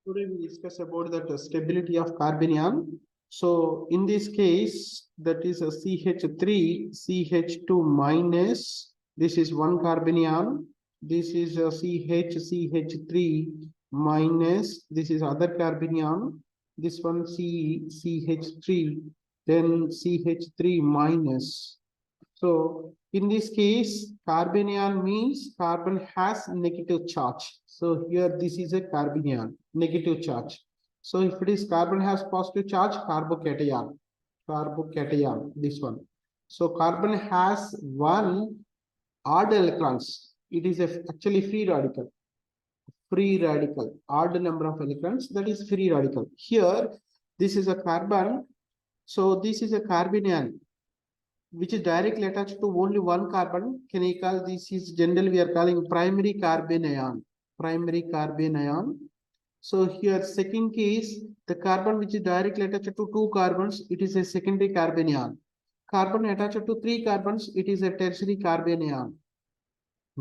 Today we discuss about the stability of carbanion. So in this case, that is a CH3, CH2 minus. This is one carbanion. This is a CH3 minus. This is other carbanion. This one CH3, then CH3 minus. So in this case, carbanion means carbon has negative charge. So here this is a carbanion, negative charge. So if it is carbon has positive charge, carbocation, carbocation, this one. So carbon has one odd electrons. It is actually free radical. Free radical, odd number of electrons, that is free radical. Here, this is a carbon. So this is a carbanion which is directly attached to only one carbon. Can you call this is generally we are calling primary carbanion. Primary carbanion. So here second case, the carbon which is directly attached to two carbons, it is a secondary carbanion. Carbon attached to three carbons, it is a tertiary carbanion.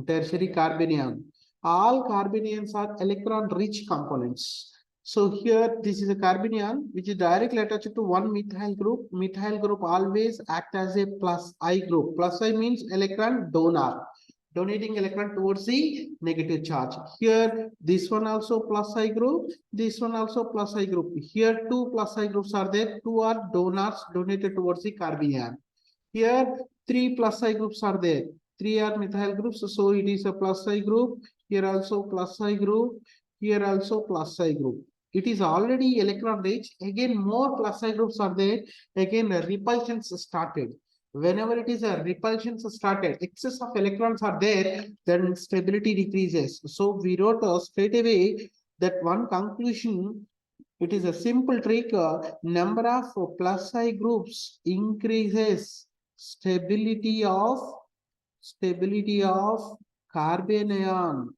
Tertiary carbanion. All carbanions are electron-rich components. So here, this is a carbanion which is directly attached to one methyl group. Methyl group always act as a plus I group. Plus I means electron donor, donating electron towards the negative charge. Here, this one also plus I group. This one also plus I group. Here, two plus I groups are there. Two are donors donated towards the carbanion. Here, three plus I groups are there. Three are methyl groups, so it is a plus I group. Here also plus I group. Here also plus I group. It is already electron rich. Again, more plus I groups are there. Again, repulsions started. Whenever it is a repulsions started, excess of electrons are there, then stability decreases. So we wrote straight away that one conclusion. It is a simple trick. Number of plus I groups increases stability of carbanion.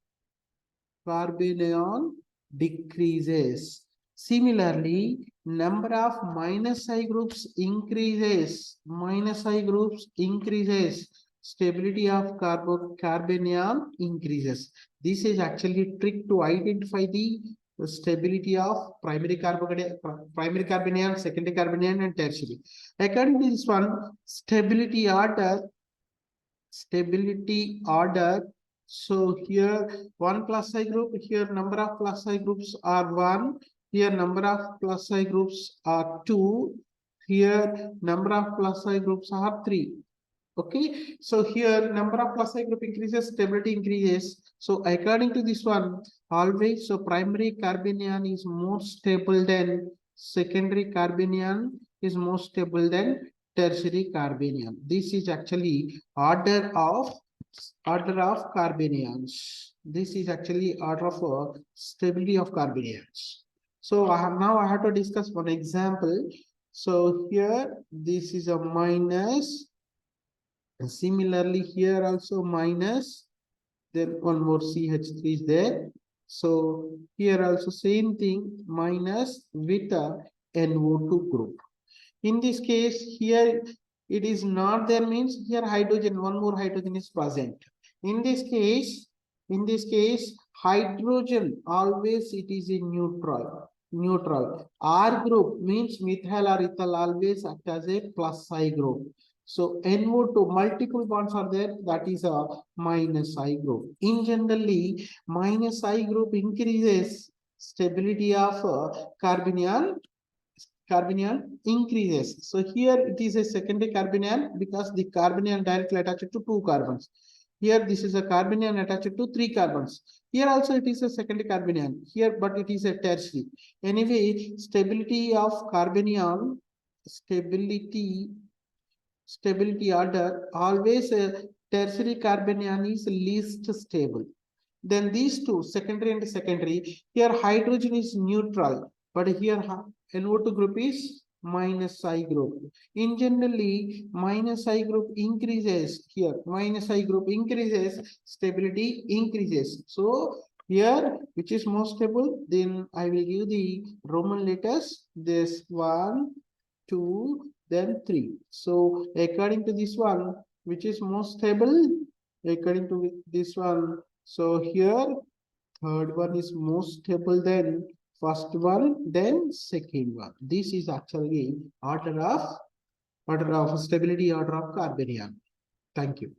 Carbanion decreases. Similarly, number of minus I groups increases. Minus I groups increases. Stability of carbanion increases. This is actually a trick to identify the stability of primary carbanion, secondary carbanion, and tertiary. According to this one, stability order. So here one plus I group, here number of plus I groups are 1, here number of plus I groups are 2, here number of plus I groups are 3. Okay, so here number of plus I group increases, stability increases. So according to this one, always so primary carbanion is more stable than secondary carbanion is more stable than tertiary carbanion. This is actually order of carbanions. This is actually order of stability of carbanions. So now I have to discuss one example. So here this is a minus. And similarly, here also minus, then one more CH3 is there. So here also same thing, minus with a NO2 group. In this case, here it is not there means here hydrogen, one more hydrogen is present. In this case, hydrogen always it is a neutral. Neutral. R group means methyl or ethyl always act as a plus I group. So NO2, multiple bonds are there, that is a minus I group. In generally, minus I group increases stability of carbanion increases. So here it is a secondary carbanion because the carbanion directly attached to two carbons. Here this is a carbanion attached to three carbons. Here also it is a secondary carbanion. Here, but it is a tertiary. Anyway, stability of carbanion, stability order, always a tertiary carbanion is least stable. Then these two, secondary and secondary, here hydrogen is neutral, but here NO2 group is minus I group. In generally, minus I group increases here, minus I group increases, stability increases. So here, which is more stable, then I will give the Roman letters, this 1, 2, then 3. So according to this one, which is more stable, according to this one, so here third one is more stable than first one, then second one. This is actually order of stability order of Carbanion. Thank you.